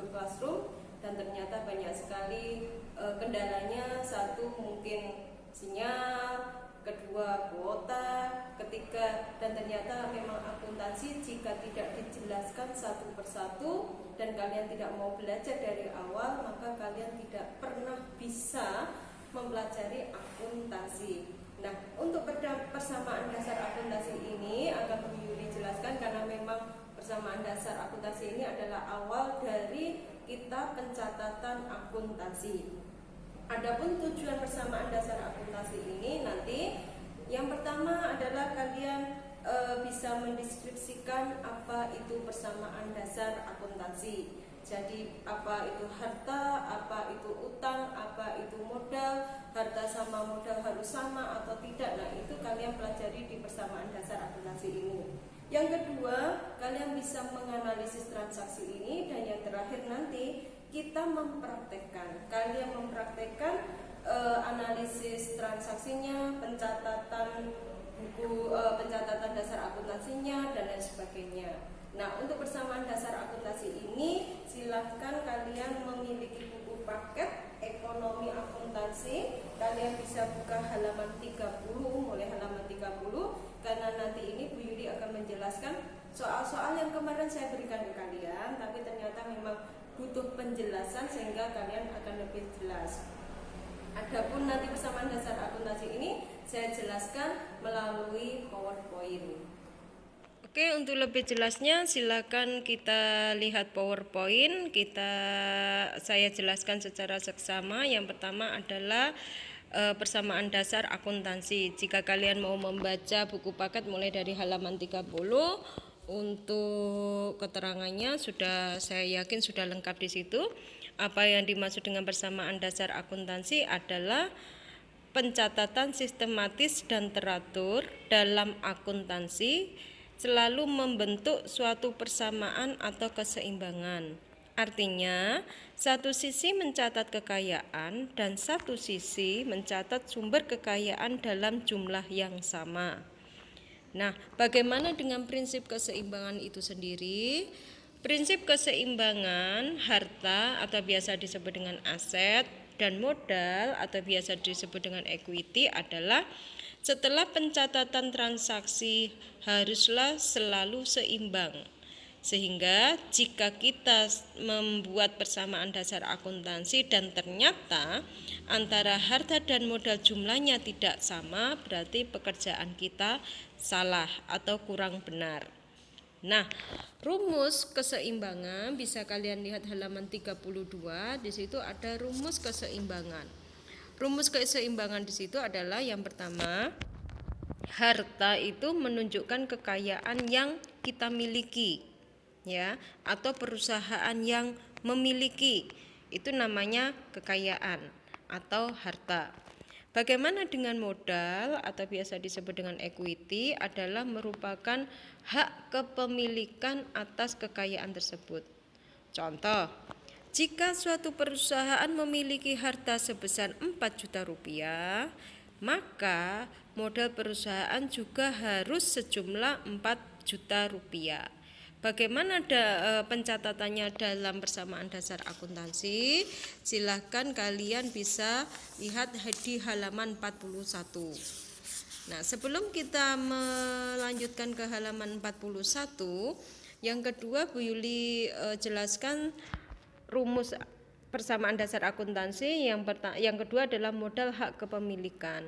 Google Classroom dan ternyata banyak sekali kendalanya. Satu mungkin sinyal, kedua kuota, ketiga, dan ternyata memang akuntansi jika tidak dijelaskan satu persatu dan kalian tidak mau belajar dari awal, maka kalian tidak pernah bisa mempelajari akuntansi. Nah, untuk persamaan dasar akuntansi ini akan Bu Yuli jelaskan karena memang persamaan dasar akuntansi ini adalah awal dari kita pencatatan akuntansi. Adapun tujuan persamaan dasar akuntansi ini nanti yang pertama adalah kalian bisa mendeskripsikan apa itu persamaan dasar akuntansi. Jadi apa itu harta, apa itu utang, apa itu modal, harta sama modal harus sama atau tidak. Nah, itu kalian pelajari di persamaan dasar akuntansi ini. Yang kedua, kalian bisa menganalisis transaksi ini, dan yang terakhir nanti kita mempraktekkan. Kalian mempraktekkan analisis transaksinya, pencatatan buku, pencatatan dasar akuntansinya dan lain sebagainya. Nah, untuk persamaan dasar akuntansi ini silahkan kalian memiliki buku paket ekonomi akuntansi. Kalian bisa buka halaman 30, mulai halaman 30, karena nanti ini Bu Yudi akan menjelaskan soal-soal yang kemarin saya berikan ke kalian, tapi ternyata memang butuh penjelasan sehingga kalian akan lebih jelas. Adapun nanti persamaan dasar akuntansi ini saya jelaskan melalui PowerPoint. Oke, untuk lebih jelasnya silakan kita lihat PowerPoint. Saya jelaskan secara seksama. Yang pertama adalah persamaan dasar akuntansi. Jika kalian mau membaca buku paket mulai dari halaman 30, untuk keterangannya saya yakin sudah lengkap di situ. Apa yang dimaksud dengan persamaan dasar akuntansi adalah pencatatan sistematis dan teratur dalam akuntansi selalu membentuk suatu persamaan atau keseimbangan. Artinya, satu sisi mencatat kekayaan dan satu sisi mencatat sumber kekayaan dalam jumlah yang sama. Nah, bagaimana dengan prinsip keseimbangan itu sendiri? Prinsip keseimbangan harta atau biasa disebut dengan aset dan modal atau biasa disebut dengan equity adalah setelah pencatatan transaksi haruslah selalu seimbang. Sehingga jika kita membuat persamaan dasar akuntansi dan ternyata antara harta dan modal jumlahnya tidak sama, berarti pekerjaan kita salah atau kurang benar. Nah, rumus keseimbangan bisa kalian lihat halaman 32, di situ ada rumus keseimbangan. Rumus keseimbangan di situ adalah yang pertama, harta itu menunjukkan kekayaan yang kita miliki, ya, atau perusahaan yang memiliki. Itu namanya kekayaan atau harta. Bagaimana dengan modal atau biasa disebut dengan equity adalah merupakan hak kepemilikan atas kekayaan tersebut. Contoh, jika suatu perusahaan memiliki harta sebesar 4 juta rupiah, maka modal perusahaan juga harus sejumlah 4 juta rupiah. Bagaimana pencatatannya dalam persamaan dasar akuntansi? Silahkan kalian bisa lihat di halaman 41. Nah, sebelum kita melanjutkan ke halaman 41, yang kedua Bu Yuli jelaskan rumus persamaan dasar akuntansi. Yang kedua adalah modal hak kepemilikan.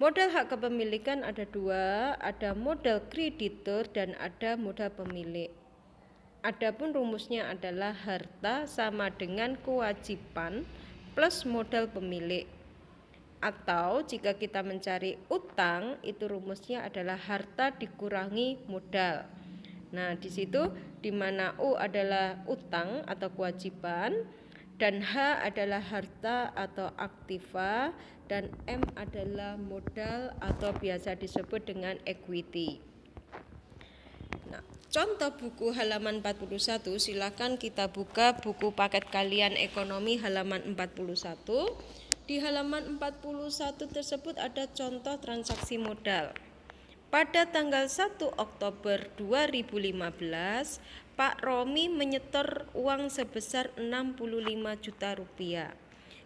Modal hak kepemilikan ada dua, ada modal kreditur dan ada modal pemilik. Adapun rumusnya adalah harta sama dengan kewajiban plus modal pemilik. Atau jika kita mencari utang, itu rumusnya adalah harta dikurangi modal. Nah, di situ di mana U adalah utang atau kewajiban dan H adalah harta atau aktiva dan M adalah modal atau biasa disebut dengan equity. Nah, contoh buku halaman 41, silakan kita buka buku paket kalian ekonomi halaman 41. Di halaman 41 tersebut ada contoh transaksi modal. Pada tanggal 1 Oktober 2015, Pak Romi menyetor uang sebesar 65 juta rupiah.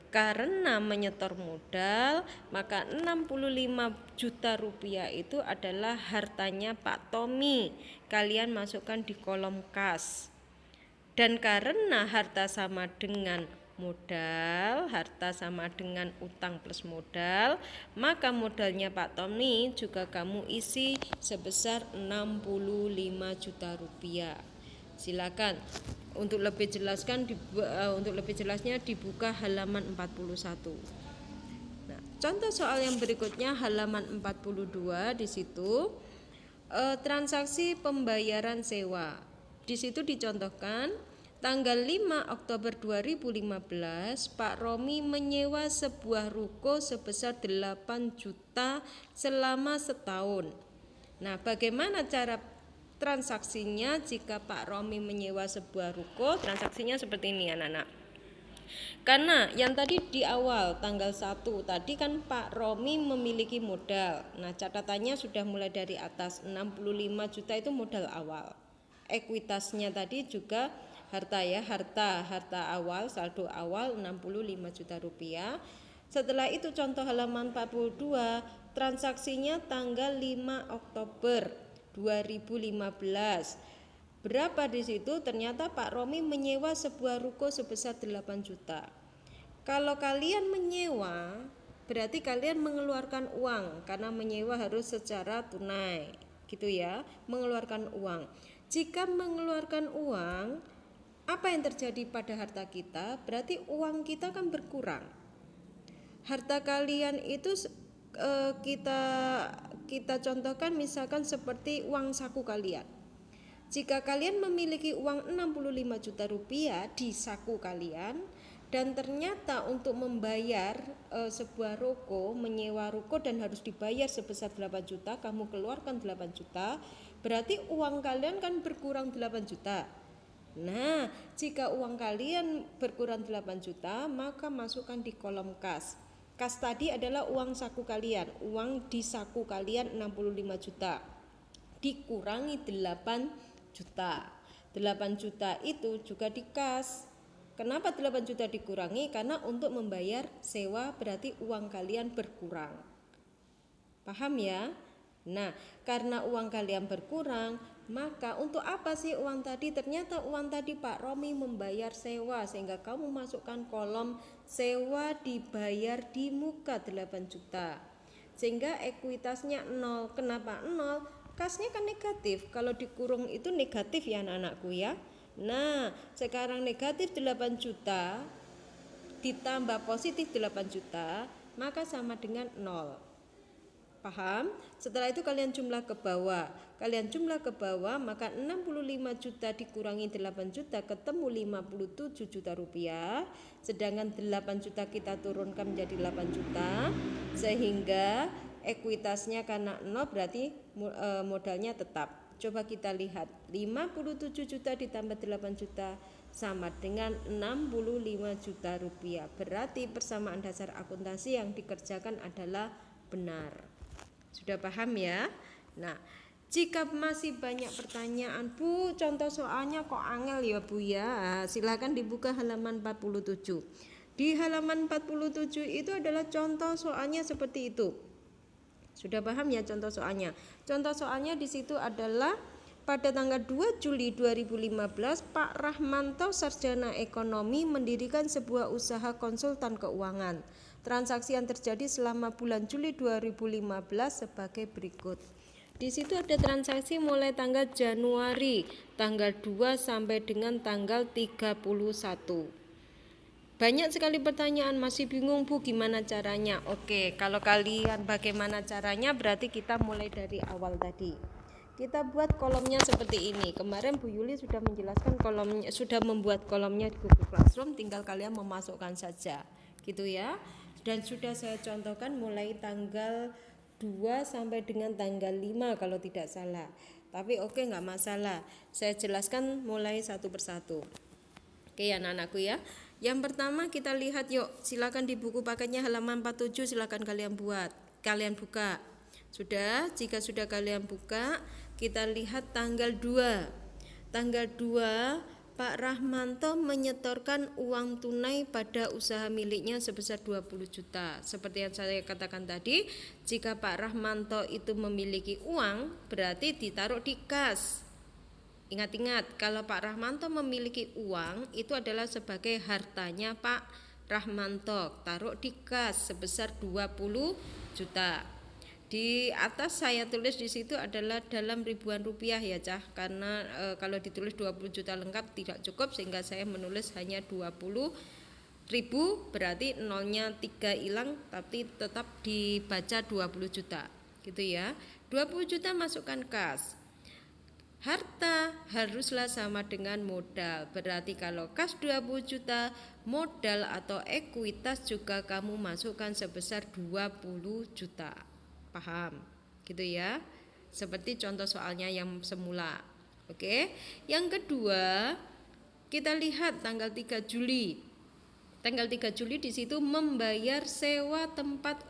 Karena menyetor modal, maka 65 juta rupiah itu adalah hartanya Pak Tommy. Kalian masukkan di kolom kas. Dan karena harta sama dengan modal, harta sama dengan utang plus modal, maka modalnya Pak Tommy juga kamu isi sebesar 65 juta rupiah. Silakan untuk lebih jelasnya dibuka halaman 41. Nah, contoh soal yang berikutnya halaman 42 di situ transaksi pembayaran sewa. Di situ dicontohkan tanggal 5 Oktober 2015 Pak Romi menyewa sebuah ruko sebesar 8 juta selama setahun. Nah, bagaimana cara transaksinya jika Pak Romi menyewa sebuah ruko? Transaksinya seperti ini anak-anak. Karena yang tadi di awal tanggal 1 tadi kan Pak Romi memiliki modal. Nah, catatannya sudah mulai dari atas 65 juta itu modal awal. Ekuitasnya tadi juga harta ya, harta awal, saldo awal 65 juta rupiah. Setelah itu contoh halaman 42, transaksinya tanggal 5 Oktober 2015. Berapa di situ? Ternyata Pak Romi menyewa sebuah ruko sebesar 8 juta. Kalau kalian menyewa, berarti kalian mengeluarkan uang karena menyewa harus secara tunai, gitu ya, mengeluarkan uang. Jika mengeluarkan uang, apa yang terjadi pada harta kita? Berarti uang kita kan berkurang. Harta kalian itu kita contohkan misalkan seperti uang saku kalian. Jika kalian memiliki uang 65 juta rupiah di saku kalian dan ternyata untuk membayar sebuah ruko, menyewa ruko dan harus dibayar sebesar 8 juta, kamu keluarkan 8 juta, berarti uang kalian kan berkurang 8 juta. Nah, jika uang kalian berkurang 8 juta, maka masukkan di kolom kas. Kas tadi adalah uang saku kalian, uang di saku kalian 65 juta dikurangi 8 juta. 8 juta itu juga di kas. Kenapa 8 juta dikurangi? Karena untuk membayar sewa berarti uang kalian berkurang. Paham ya? Nah, karena uang kalian berkurang, maka untuk apa sih uang tadi? Ternyata uang tadi Pak Romi membayar sewa, sehingga kamu masukkan kolom sewa dibayar di muka 8 juta. Sehingga ekuitasnya 0. Kenapa 0? Kasnya kan negatif. Kalau dikurung itu negatif ya anak-anakku ya. Nah, sekarang negatif 8 juta ditambah positif 8 juta, maka sama dengan 0. Paham? Setelah itu kalian jumlah ke bawah. Maka 65 juta dikurangi 8 juta ketemu 57 juta rupiah. Sedangkan 8 juta kita turunkan menjadi 8 juta. Sehingga ekuitasnya karena 0 berarti modalnya tetap. Coba kita lihat, 57 juta ditambah 8 juta sama dengan 65 juta rupiah. Berarti persamaan dasar akuntansi yang dikerjakan adalah benar. Sudah paham ya? Nah, jika masih banyak pertanyaan, Bu, contoh soalnya kok angel ya Bu ya, silakan dibuka halaman 47. Di halaman 47 itu adalah contoh soalnya seperti itu. Sudah paham ya contoh soalnya? Contoh soalnya di situ adalah pada tanggal 2 Juli 2015 Pak Rahmanto sarjana ekonomi mendirikan sebuah usaha konsultan keuangan. Transaksi yang terjadi selama bulan Juli 2015 sebagai berikut. Di situ ada transaksi mulai tanggal Januari tanggal 2 sampai dengan tanggal 31. Banyak sekali pertanyaan, masih bingung Bu gimana caranya? Oke, kalau kalian bagaimana caranya berarti kita mulai dari awal tadi. Kita buat kolomnya seperti ini. Kemarin Bu Yuli sudah menjelaskan kolomnya, sudah membuat kolomnya di Google Classroom, tinggal kalian memasukkan saja. Gitu ya. Dan sudah saya contohkan mulai tanggal 2 sampai dengan tanggal 5 kalau tidak salah. Tapi oke, nggak masalah. Saya jelaskan mulai satu persatu. Oke ya anak-anakku ya. Yang pertama kita lihat yuk. Silakan di buku paketnya halaman 47 silakan kalian buka. Sudah? Jika sudah kalian buka, kita lihat tanggal 2. Tanggal 2, Pak Rahmanto menyetorkan uang tunai pada usaha miliknya sebesar 20 juta. Seperti yang saya katakan tadi, jika Pak Rahmanto itu memiliki uang, berarti ditaruh di kas. Ingat-ingat, kalau Pak Rahmanto memiliki uang, itu adalah sebagai hartanya Pak Rahmanto, taruh di kas sebesar 20 juta. Di atas saya tulis di situ adalah dalam ribuan rupiah ya Cah, karena kalau ditulis 20 juta lengkap tidak cukup, sehingga saya menulis hanya 20 ribu, berarti nolnya 3 hilang, tapi tetap dibaca 20 juta gitu ya. 20 juta masukkan kas. Harta haruslah sama dengan modal, berarti kalau kas 20 juta, modal atau ekuitas juga kamu masukkan sebesar 20 juta. Paham? Gitu ya. Seperti contoh soalnya yang semula. Oke. Yang kedua, kita lihat tanggal 3 Juli. Tanggal 3 Juli di situ membayar sewa tempat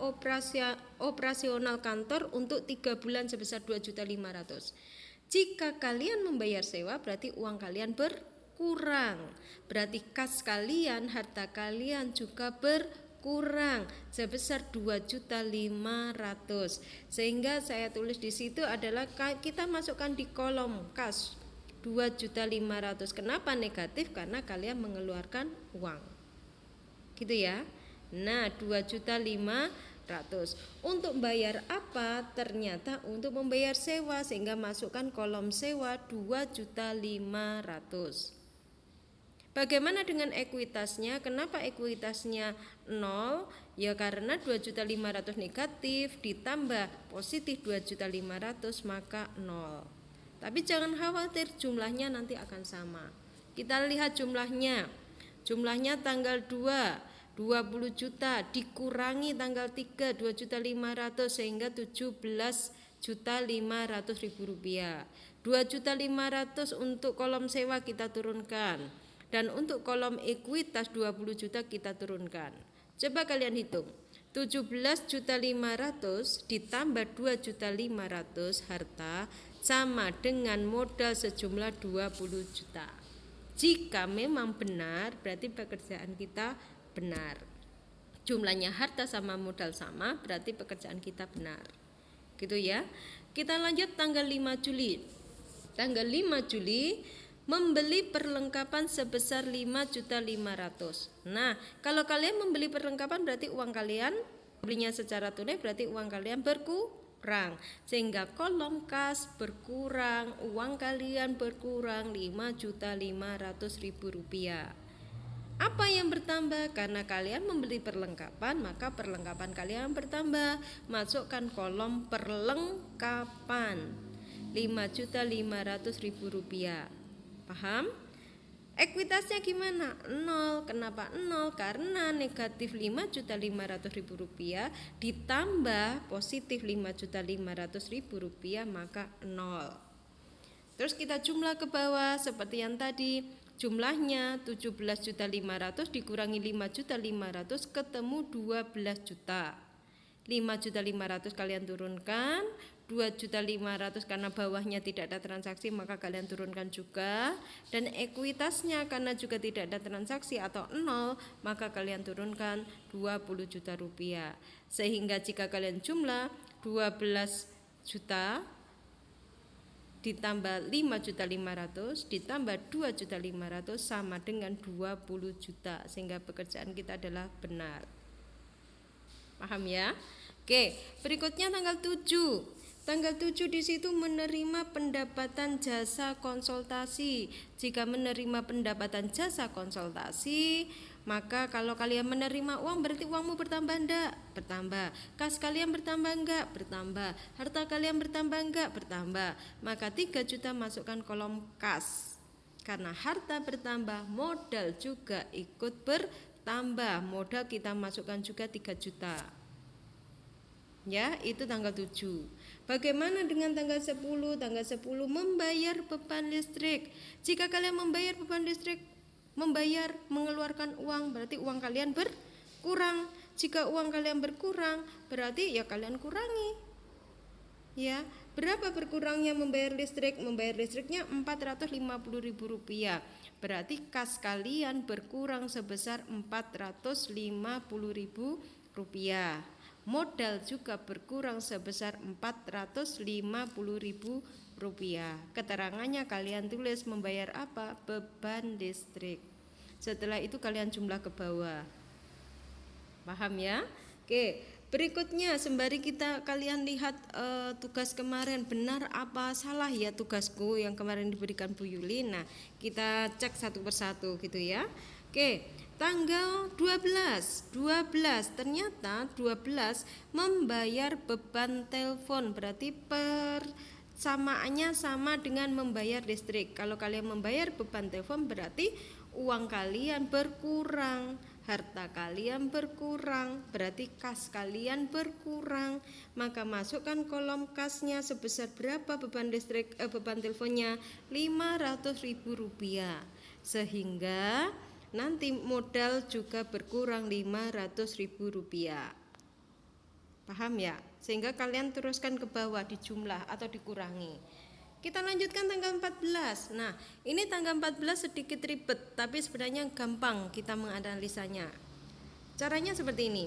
operasional kantor untuk 3 bulan sebesar 2.500.000. Jika kalian membayar sewa, berarti uang kalian berkurang. Berarti kas kalian, harta kalian juga berkurang sebesar 2.500.000. Sehingga saya tulis di situ adalah kita masukkan di kolom kas 2.500.000. Kenapa negatif? Karena kalian mengeluarkan uang. Gitu ya. Nah, 2.500.000. Untuk bayar apa? Ternyata untuk membayar sewa, sehingga masukkan kolom sewa 2.500.000. Bagaimana dengan ekuitasnya? Kenapa ekuitasnya 0? Ya karena 2.500.000 negatif ditambah positif 2.500.000 maka 0. Tapi jangan khawatir, jumlahnya nanti akan sama. Kita lihat jumlahnya. Jumlahnya tanggal 2 20 juta dikurangi tanggal 3 2.500.000 sehingga 17.500.000 rupiah. 2.500.000 untuk kolom sewa kita turunkan, dan untuk kolom ekuitas 20 juta kita turunkan. Coba kalian hitung, 17.500.000 ditambah 2.500.000 harta sama dengan modal sejumlah 20 juta. Jika memang benar, berarti pekerjaan kita benar. Jumlahnya harta sama modal sama, berarti pekerjaan kita benar. Gitu ya. Kita lanjut tanggal 5 Juli. Tanggal 5 Juli membeli perlengkapan sebesar 5.500.000. Nah, kalau kalian membeli perlengkapan berarti uang kalian belinya secara tunai, berarti uang kalian berkurang. Sehingga kolom kas berkurang, uang kalian berkurang 5.500.000 rupiah. Apa yang bertambah? Karena kalian membeli perlengkapan, maka perlengkapan kalian bertambah. Masukkan kolom perlengkapan 5.500.000 rupiah. Paham? Ekuitasnya gimana? 0. Kenapa 0? Karena negatif 5.500.000 rupiah ditambah positif 5.500.000 rupiah, maka 0. Terus kita jumlah ke bawah seperti yang tadi. Jumlahnya 17.500.000 dikurangi 5.500.000 ketemu 12 juta. 5.500.000 kalian turunkan, 2.500.000 karena bawahnya tidak ada transaksi maka kalian turunkan juga, dan ekuitasnya karena juga tidak ada transaksi atau 0 maka kalian turunkan 20 juta rupiah. Sehingga jika kalian jumlah 12 juta ditambah 5.500.000 ditambah 2.500.000 sama dengan 20 juta, sehingga pekerjaan kita adalah benar. Paham ya? Oke, berikutnya tanggal 7. Tanggal 7 di situ menerima pendapatan jasa konsultasi. Jika menerima pendapatan jasa konsultasi, maka kalau kalian menerima uang berarti uangmu bertambah enggak? Bertambah. Kas kalian bertambah enggak? Bertambah. Harta kalian bertambah enggak? Bertambah. Maka 3 juta masukkan kolom kas. Karena harta bertambah, modal juga ikut bertambah. Modal kita masukkan juga 3 juta. Ya, itu tanggal 7. Bagaimana dengan tanggal 10? Tanggal 10 membayar beban listrik. Jika kalian membayar beban listrik, mengeluarkan uang, berarti uang kalian berkurang. Jika uang kalian berkurang, berarti ya kalian kurangi. Ya, berapa berkurangnya membayar listrik? Membayar listriknya Rp450.000. Berarti kas kalian berkurang sebesar Rp450.000. Modal juga berkurang sebesar Rp450.000. Keterangannya kalian tulis membayar apa? Beban listrik. Setelah itu kalian jumlah ke bawah. Paham ya? Oke, berikutnya sembari kalian lihat tugas kemarin benar apa salah ya tugasku yang kemarin diberikan Bu Yuli. Nah, kita cek satu persatu gitu ya. Oke, tanggal 12 ternyata 12 membayar beban telepon, berarti persamaannya sama dengan membayar listrik. Kalau kalian membayar beban telepon berarti uang kalian berkurang, harta kalian berkurang, berarti kas kalian berkurang. Maka masukkan kolom kasnya sebesar berapa beban beban teleponnya? Rp500.000. Sehingga nanti modal juga berkurang Rp500.000. Paham ya? Sehingga kalian teruskan ke bawah di jumlah atau dikurangi. Kita lanjutkan tanggal 14. Nah, ini tanggal 14 sedikit ribet, tapi sebenarnya gampang kita menganalisanya. Caranya seperti ini.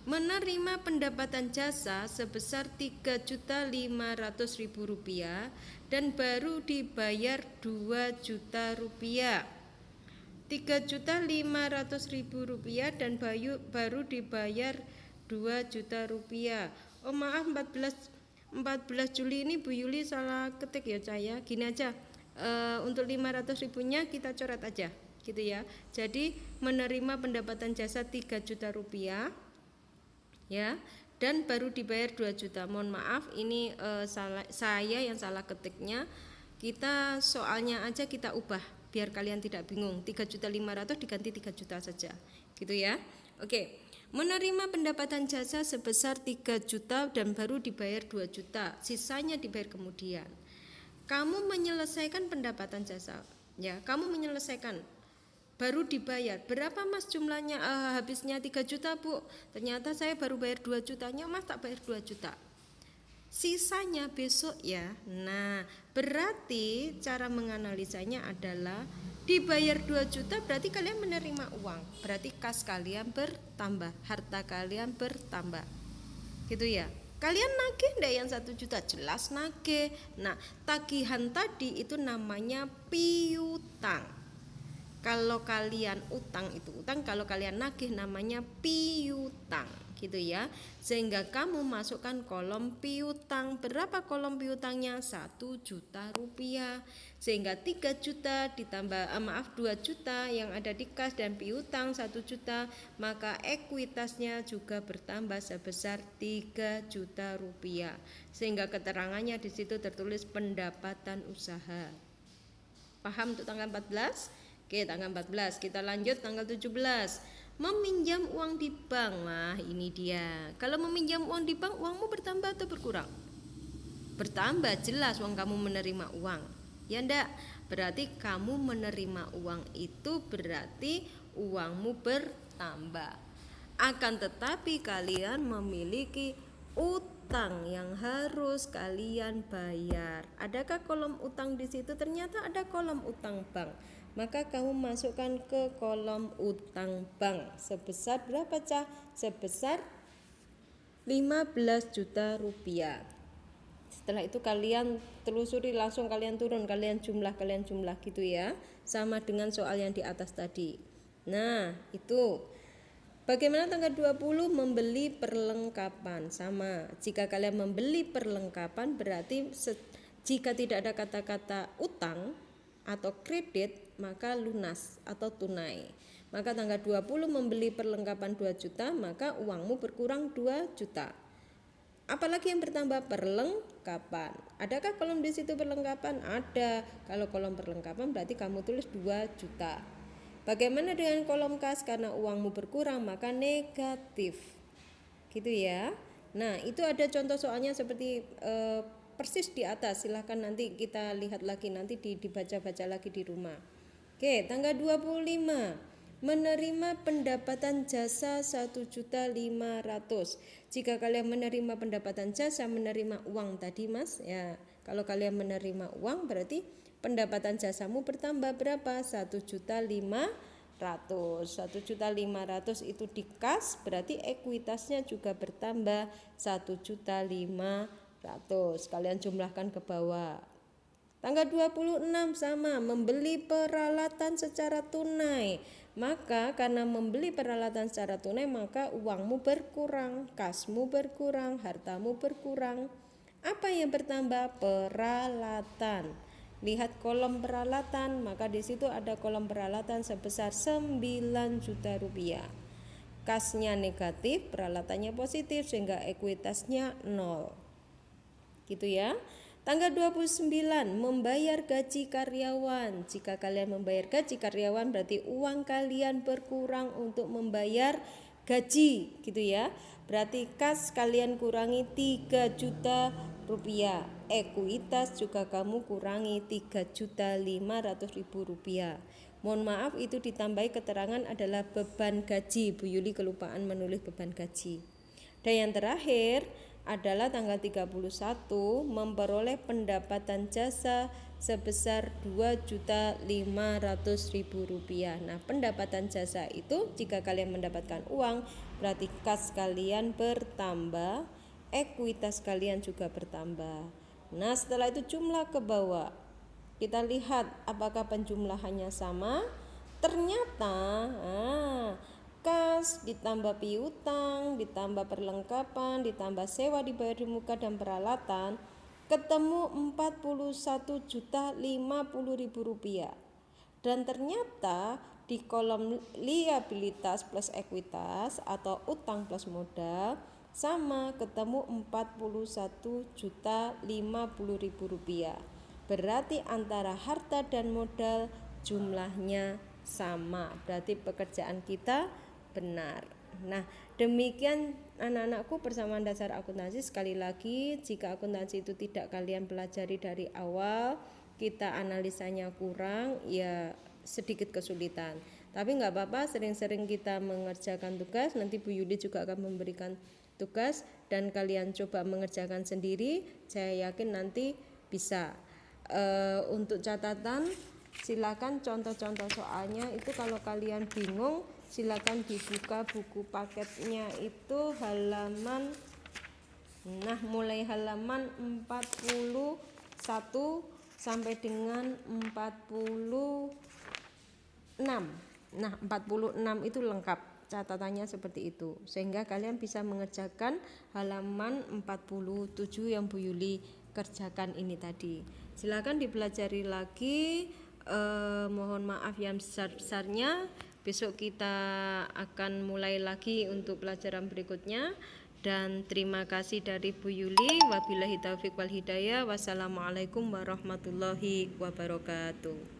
Menerima pendapatan jasa sebesar Rp3.500.000 dan baru dibayar Rp2.000.000. Rp3.500.000 dan baru dibayar Rp2.000.000. Oh maaf, 14 Juli ini Bu Yuli salah ketik ya saya. Gini aja, untuk 500.000-nya kita coret aja gitu ya. Jadi menerima pendapatan jasa Rp3.000.000 ya, dan baru dibayar 2 juta. Mohon maaf ini saya yang salah ketiknya. Kita soalnya aja kita ubah biar kalian tidak bingung. 3.500.000 diganti 3 juta saja gitu ya. Oke. Menerima pendapatan jasa sebesar 3 juta dan baru dibayar 2 juta, sisanya dibayar kemudian. Kamu menyelesaikan pendapatan jasa, ya, kamu menyelesaikan, baru dibayar. Berapa Mas jumlahnya? Habisnya 3 juta Bu. Ternyata saya baru bayar 2 jutanya, Mas tak bayar 2 juta. Sisanya besok ya. Nah, berarti cara menganalisanya adalah dibayar 2 juta berarti kalian menerima uang, berarti kas kalian bertambah, harta kalian bertambah gitu ya. Kalian nagih enggak yang 1 juta? Jelas nagih. Nah, tagihan tadi itu namanya piutang. Kalau kalian utang itu utang, kalau kalian nagih namanya piutang gitu ya. Sehingga kamu masukkan kolom piutang. Berapa kolom piutangnya? 1 juta rupiah. Sehingga 3 juta ditambah 2 juta yang ada di kas dan piutang 1 juta, maka ekuitasnya juga bertambah sebesar 3 juta rupiah. Sehingga keterangannya di situ tertulis pendapatan usaha. Paham untuk tanggal 14? Oke, tanggal 14. Kita lanjut tanggal 17. Meminjam uang di bank. Nah, ini dia. Kalau meminjam uang di bank, uangmu bertambah atau berkurang? Bertambah, jelas uang kamu menerima uang. Ya enggak? Berarti kamu menerima uang itu berarti uangmu bertambah. Akan tetapi kalian memiliki utang yang harus kalian bayar. Adakah kolom utang di situ? Ternyata ada kolom utang bank. Maka kamu masukkan ke kolom utang bank sebesar berapa Cah? Sebesar 15 juta rupiah. Setelah itu kalian telusuri, langsung kalian turun, kalian jumlah gitu ya. Sama dengan soal yang di atas tadi. Nah, itu. Bagaimana tanggal 20 membeli perlengkapan? Sama. Jika kalian membeli perlengkapan berarti jika tidak ada kata-kata utang atau kredit, maka lunas atau tunai. Maka tanggal 20 membeli perlengkapan 2 juta, maka uangmu berkurang 2 juta. Apalagi yang bertambah? Perlengkapan. Adakah kolom di situ perlengkapan? Ada. Kalau kolom perlengkapan berarti kamu tulis 2 juta. Bagaimana dengan kolom kas? Karena uangmu berkurang maka negatif. Gitu ya. Nah, itu ada contoh soalnya seperti persis di atas. Silahkan nanti kita lihat lagi, nanti dibaca-baca lagi di rumah. Oke, tanggal 25. menerima pendapatan jasa 1.500.000. Jika kalian menerima pendapatan jasa, menerima uang tadi Mas, ya. Kalau kalian menerima uang berarti pendapatan jasamu bertambah berapa? 1.500.000. 1.500.000 itu di kas, berarti ekuitasnya juga bertambah 1.500.000. Kalian jumlahkan ke bawah. Tanggal 26 sama, membeli peralatan secara tunai. Maka karena membeli peralatan secara tunai, maka uangmu berkurang, kasmu berkurang, hartamu berkurang. Apa yang bertambah? Peralatan. Lihat kolom peralatan, maka di situ ada kolom peralatan sebesar 9 juta rupiah. Kasnya negatif, peralatannya positif, sehingga ekuitasnya 0. Gitu ya. Tanggal 29, membayar gaji karyawan. Jika kalian membayar gaji karyawan berarti uang kalian berkurang untuk membayar gaji, gitu ya. Berarti kas kalian kurangi 3 juta rupiah. Ekuitas juga kamu kurangi 3.500.000 rupiah. Mohon maaf, itu ditambahi keterangan adalah beban gaji. Bu Yuli kelupaan menulis beban gaji. Dan yang terakhir adalah tanggal 31, memperoleh pendapatan jasa sebesar 2.500.000 rupiah. Nah, pendapatan jasa itu jika kalian mendapatkan uang berarti kas kalian bertambah, ekuitas kalian juga bertambah. Nah, setelah itu jumlah ke bawah. Kita lihat apakah penjumlahannya sama. Ternyata kas ditambah piutang, ditambah perlengkapan, ditambah sewa dibayar di muka dan peralatan, ketemu 41.050.000 rupiah. Dan ternyata di kolom liabilitas plus ekuitas atau utang plus modal sama, ketemu 41.050.000 rupiah. Berarti antara harta dan modal jumlahnya sama, berarti pekerjaan kita benar. Nah, demikian anak-anakku persamaan dasar akuntansi. Sekali lagi, jika akuntansi itu tidak kalian pelajari dari awal, kita analisanya kurang, ya sedikit kesulitan. Tapi nggak apa-apa, sering-sering kita mengerjakan tugas. Nanti Bu Yuli juga akan memberikan tugas dan kalian coba mengerjakan sendiri. Saya yakin nanti bisa. Untuk catatan, silakan contoh-contoh soalnya itu kalau kalian bingung silakan dibuka buku paketnya itu halaman, nah mulai halaman 41 sampai dengan 46. Nah 46 itu lengkap catatannya seperti itu, sehingga kalian bisa mengerjakan halaman 47 yang Bu Yuli kerjakan ini tadi. Silakan dipelajari lagi. Mohon maaf yang besar-besarnya. Besok kita akan mulai lagi untuk pelajaran berikutnya. Dan terima kasih dari Bu Yuli. Wabillahi taufiq wal hidayah. Wassalamualaikum warahmatullahi wabarakatuh.